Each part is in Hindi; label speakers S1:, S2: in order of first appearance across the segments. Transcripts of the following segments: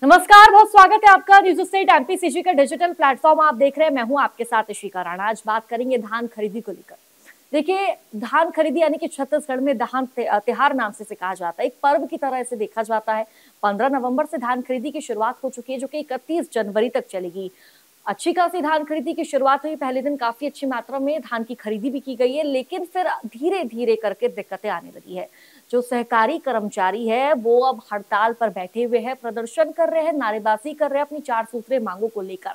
S1: नमस्कार, बहुत स्वागत है आपका न्यूज स्टेट एमपीसीजी का डिजिटल प्लेटफॉर्म आप देख रहे हैं। मैं हूं आपके साथ इशिका राणा। आज बात करेंगे धान खरीदी को लेकर। देखिए, धान खरीदी यानी कि छत्तीसगढ़ में धान त्योहार नाम से कहा जाता है, एक पर्व की तरह इसे देखा जाता है। 15 नवंबर से धान खरीदी की शुरुआत हो चुकी है, जो कि 31 जनवरी तक चलेगी। अच्छी खासी धान खरीदी की शुरुआत हुई। पहले दिन काफी अच्छी मात्रा में धान की खरीदी भी की गई है, लेकिन फिर धीरे धीरे करके दिक्कतें आने लगी है। जो सहकारी कर्मचारी है वो अब हड़ताल पर बैठे हुए हैं, प्रदर्शन कर रहे हैं, नारेबाजी कर रहे हैं अपनी 4 सूत्रीय मांगों को लेकर।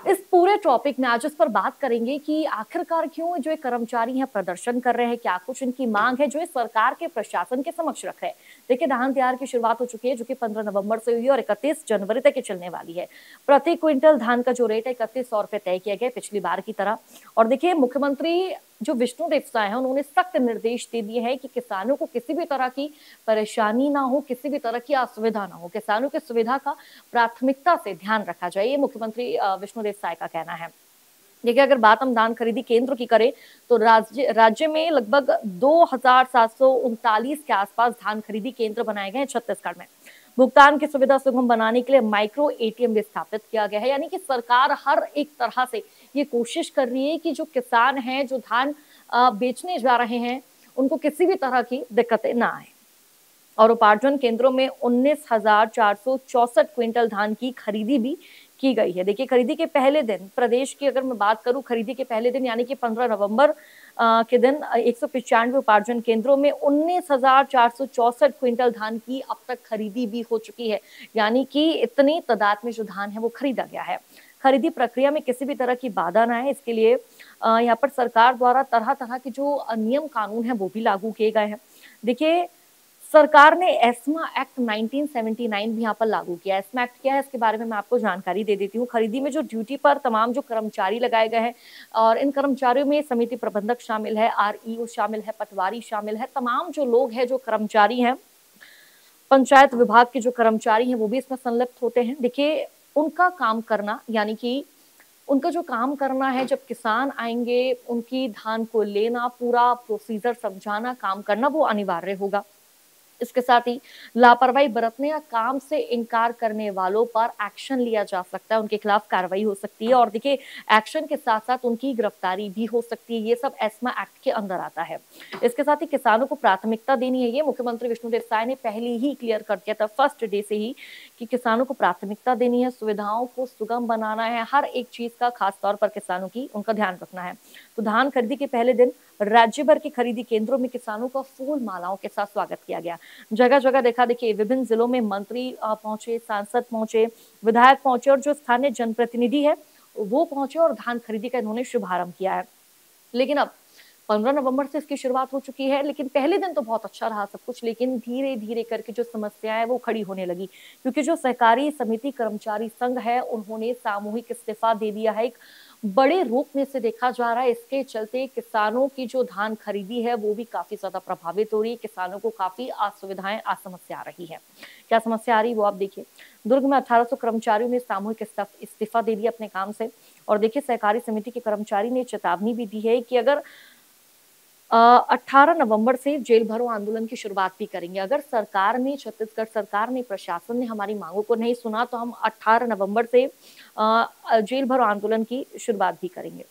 S1: इस पूरे टॉपिक में आज इस पर बात करेंगे कि आखिरकार क्यों जो एक कर्मचारी हैं प्रदर्शन कर रहे हैं, क्या कुछ इनकी मांग है जो इस सरकार के प्रशासन के समक्ष रख है। देखिए, धान त्योहार की शुरुआत हो चुकी है, जो कि 15 नवंबर से हुई है और 31 जनवरी तक चलने वाली है। प्रति क्विंटल धान का जो रेट है 3100 रुपए तय किया गया पिछली बार की तरह। और देखिए, मुख्यमंत्री जो विष्णुदेव साय हैं उन्होंने सख्त निर्देश दे दिए हैं कि किसानों को किसी भी तरह की परेशानी ना हो, किसी भी तरह की असुविधा ना हो, किसानों की सुविधा का प्राथमिकता से ध्यान रखा जाए। ये मुख्यमंत्री विष्णुदेव साय का कहना है। देखिए, अगर बात हम धान खरीदी केंद्र की करें तो राज्य में लगभग 2739 के आसपास धान खरीदी केंद्र बनाए गए हैं छत्तीसगढ़ में। भुगतान की सुविधा सुगम बनाने के लिए माइक्रो एटीएम भी स्थापित किया गया है। यानी कि सरकार हर एक तरह से ये कोशिश कर रही है कि जो किसान हैं, जो धान बेचने जा रहे हैं, उनको किसी भी तरह की दिक्कतें ना आए। और उपार्जन केंद्रों में 19,464 क्विंटल धान की खरीदी भी की गई है। देखिए, खरीदी के पहले दिन प्रदेश की अगर मैं बात करूं, खरीदी के पहले दिन यानी कि 15 नवंबर के दिन 195 उपार्जन केंद्रों में 19,464 क्विंटल धान की अब तक खरीदी भी हो चुकी है। यानी कि इतनी तादाद में जो धान है वो खरीदा गया है। खरीदी प्रक्रिया में किसी भी तरह की बाधा ना है, इसके लिए यहाँ पर सरकार द्वारा तरह तरह के जो नियम कानून है वो भी लागू किए गए हैं। देखिए, सरकार ने एस्मा एक्ट 1979 भी यहाँ पर लागू किया है। एस्मा एक्ट क्या है, इसके बारे में मैं आपको जानकारी दे देती हूँ। खरीदी में जो ड्यूटी पर तमाम जो कर्मचारी लगाए गए हैं और इन कर्मचारियों में समिति प्रबंधक शामिल है, आरईओ शामिल है, पटवारी शामिल है, तमाम जो लोग हैं, जो कर्मचारी हैं, पंचायत विभाग के जो कर्मचारी हैं वो भी इसमें संलिप्त होते हैं। देखिए, उनका काम करना यानी कि उनका जो काम करना है, जब किसान आएंगे उनकी धान को लेना, पूरा प्रोसीजर समझाना, काम करना वो अनिवार्य होगा। इसके साथ ही लापरवाही बरतने या काम से इनकार करने वालों पर एक्शन लिया जा सकता है, उनके खिलाफ कार्रवाई हो सकती है। और देखिए, एक्शन के साथ साथ उनकी गिरफ्तारी भी हो सकती है। ये सब एस्मा एक्ट के अंदर आता है। इसके साथ ही किसानों को प्राथमिकता देनी है, ये मुख्यमंत्री विष्णुदेव साय ने पहले ही क्लियर कर दिया था फर्स्ट डे से ही कि किसानों को प्राथमिकता देनी है, सुविधाओं को सुगम बनाना है, हर एक चीज का खास तौर पर किसानों की उनका ध्यान रखना है। तो धान खरीदी के पहले दिन राज्य भर के खरीदी केंद्रों में किसानों का फूल मालाओं के साथ स्वागत किया गया। जगह जगह देखा, देखिए विभिन्न जिलों में मंत्री पहुंचे, सांसद पहुंचे, विधायक पहुंचे और जो स्थानीय जनप्रतिनिधि है वो पहुंचे और धान खरीदी का इन्होंने शुभारंभ किया है। लेकिन अब 15 नवंबर से इसकी शुरुआत हो चुकी है, लेकिन पहले दिन तो बहुत अच्छा रहा सब कुछ, लेकिन धीरे धीरे करके जो समस्याएं वो खड़ी होने लगी, क्योंकि जो सहकारी समिति कर्मचारी संघ है उन्होंने सामूहिक इस्तीफा दे दिया है। एक बड़े रूप में से देखा जा रहा है। इसके चलते किसानों की जो धान खरीदी है वो भी काफी ज्यादा प्रभावित हो रही है। किसानों को काफी असुविधाएं, असमस्या आ रही है। क्या समस्या आ रही है वो आप देखिए। दुर्ग में 1800 कर्मचारियों ने सामूहिक इस्तीफा दे दिया अपने काम से। और देखिए, सहकारी समिति के कर्मचारी ने चेतावनी भी दी है कि अगर 18 नवंबर से जेल भरो आंदोलन की शुरुआत भी करेंगे। अगर सरकार ने, छत्तीसगढ़ सरकार ने, प्रशासन ने हमारी मांगों को नहीं सुना तो हम 18 नवंबर से जेल भरो आंदोलन की शुरुआत भी करेंगे।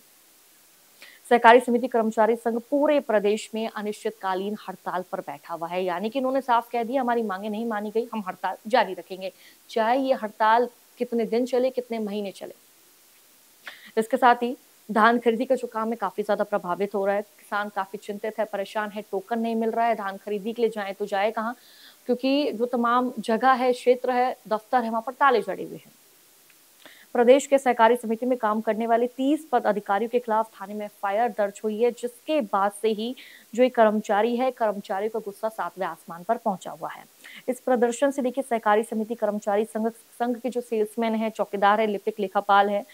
S1: सहकारी समिति कर्मचारी संघ पूरे प्रदेश में अनिश्चितकालीन हड़ताल पर बैठा हुआ है। यानी कि इन्होंने साफ कह दिया, हमारी मांगे नहीं मानी गई, हम हड़ताल जारी रखेंगे, चाहे ये हड़ताल कितने दिन चले, कितने महीने चले। इसके साथ ही धान खरीदी का जो काम है काफी ज्यादा प्रभावित हो रहा है। किसान काफी चिंतित है, परेशान है, टोकन नहीं मिल रहा है। धान खरीदी के लिए जाए तो जाए कहाँ, क्योंकि जो तमाम जगह है, क्षेत्र है, दफ्तर है, वहां पर ताले जड़े हुए हैं। प्रदेश के सहकारी समिति में काम करने वाले 30 पद अधिकारियों के खिलाफ थाने में एफआईआर दर्ज हुई है, जिसके बाद से ही जो एक कर्मचारी है, कर्मचारी का गुस्सा 7वें आसमान पर पहुंचा हुआ है। इस प्रदर्शन से देखिए, सहकारी समिति कर्मचारी संघ के जो सेल्समैन है, चौकीदार है, लिपिक लेखापाल है,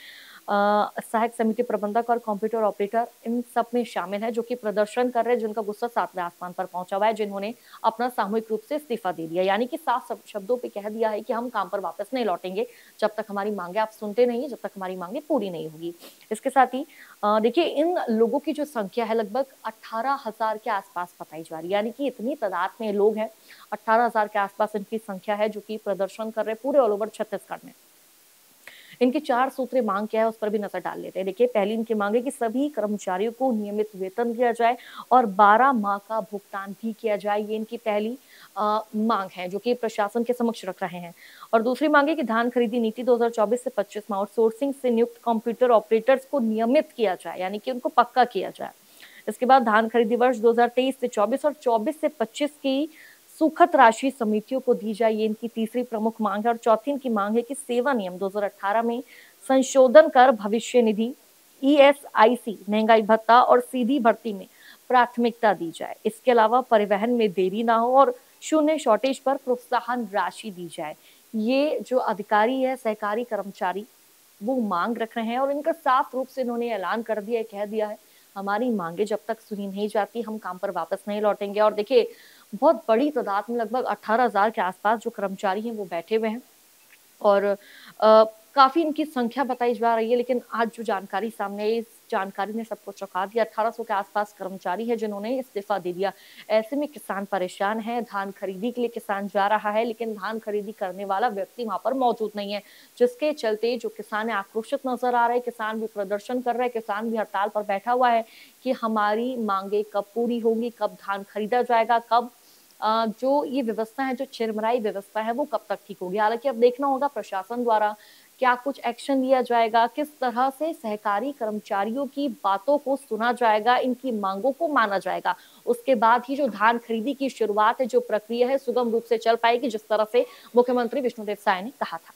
S1: सहायक समिति प्रबंधक और कंप्यूटर ऑपरेटर इन सब में शामिल है, जो कि प्रदर्शन कर रहे हैं, जिनका गुस्सा सातवें आसमान पर पहुंचा हुआ है, जिन्होंने अपना सामूहिक रूप से इस्तीफा दे दिया। यानी कि साफ शब्दों पे कह दिया है कि हम काम पर वापस नहीं लौटेंगे जब तक हमारी मांगे आप सुनते नहीं, जब तक हमारी मांगे पूरी नहीं होगी। इसके साथ ही देखिए, इन लोगों की जो संख्या है लगभग 18,000 के आसपास बताई जा रही है, यानी कि इतनी तादाद में लोग हैं, 18,000 के आसपास इनकी संख्या है, जो कि प्रदर्शन कर रहे हैं पूरे ऑल ओवर छत्तीसगढ़ में। इनकी 4 सूत्रीय मांग क्या है, उस पर भी नजर डाल लेते हैं। देखिए, पहली इनकी मांग है कि सभी कर्मचारियों को नियमित वेतन दिया जाए और 12 माह का भुगतान भी किया जाए। ये इनकी पहली मांग है, जो कि प्रशासन के समक्ष रख रहे हैं। और दूसरी मांग है कि धान खरीदी नीति 2024 से 25 में आउटसोर्सिंग से नियुक्त कंप्यूटर ऑपरेटर्स को नियमित किया जाए, यानी कि उनको पक्का किया जाए। इसके बाद धान खरीदी वर्ष 2023 से 24 और 24 से 25 की सुखद राशि समितियों को दी जाए, ये इनकी तीसरी प्रमुख मांग है। और चौथी इनकी मांग है कि सेवा नियम 2018 में संशोधन कर भविष्य निधि, ईएसआईसी, महंगाई भत्ता और सीधी भर्ती में प्राथमिकता दी जाए। इसके अलावा परिवहन में देरी ना हो और शून्य शॉर्टेज पर प्रोत्साहन राशि दी जाए। ये जो अधिकारी है, सहकारी कर्मचारी, वो मांग रख रहे हैं और इनका साफ रूप से इन्होंने ऐलान कर दिया है, कह दिया है, हमारी मांगे जब तक सुनी नहीं जाती हम काम पर वापस नहीं लौटेंगे। और देखिए, बहुत बड़ी तादाद में लगभग 18,000 के आसपास जो कर्मचारी हैं वो बैठे हुए हैं और काफी इनकी संख्या बताई जा रही है। लेकिन आज जो जानकारी सामने आई, इस जानकारी ने सबको चौंका दिया। 1800 के आसपास कर्मचारी है जिन्होंने इस्तीफा दे दिया। ऐसे में किसान परेशान है, धान खरीदी के लिए किसान जा रहा है, लेकिन धान खरीदी करने वाला व्यक्ति वहां पर मौजूद नहीं है, जिसके चलते जो किसान है आक्रोशित नजर आ रहे हैं। किसान भी प्रदर्शन कर रहे हैं, किसान भी हड़ताल पर बैठा हुआ है कि हमारी मांगे कब पूरी होंगी, कब धान खरीदा जाएगा, कब जो ये व्यवस्था है, जो चिरमराई व्यवस्था है, वो कब तक ठीक होगी। हालांकि अब देखना होगा प्रशासन द्वारा क्या कुछ एक्शन लिया जाएगा, किस तरह से सहकारी कर्मचारियों की बातों को सुना जाएगा, इनकी मांगों को माना जाएगा। उसके बाद ही जो धान खरीदी की शुरुआत है, जो प्रक्रिया है, सुगम रूप से चल पाएगी, जिस तरह से मुख्यमंत्री विष्णुदेव साय ने कहा था।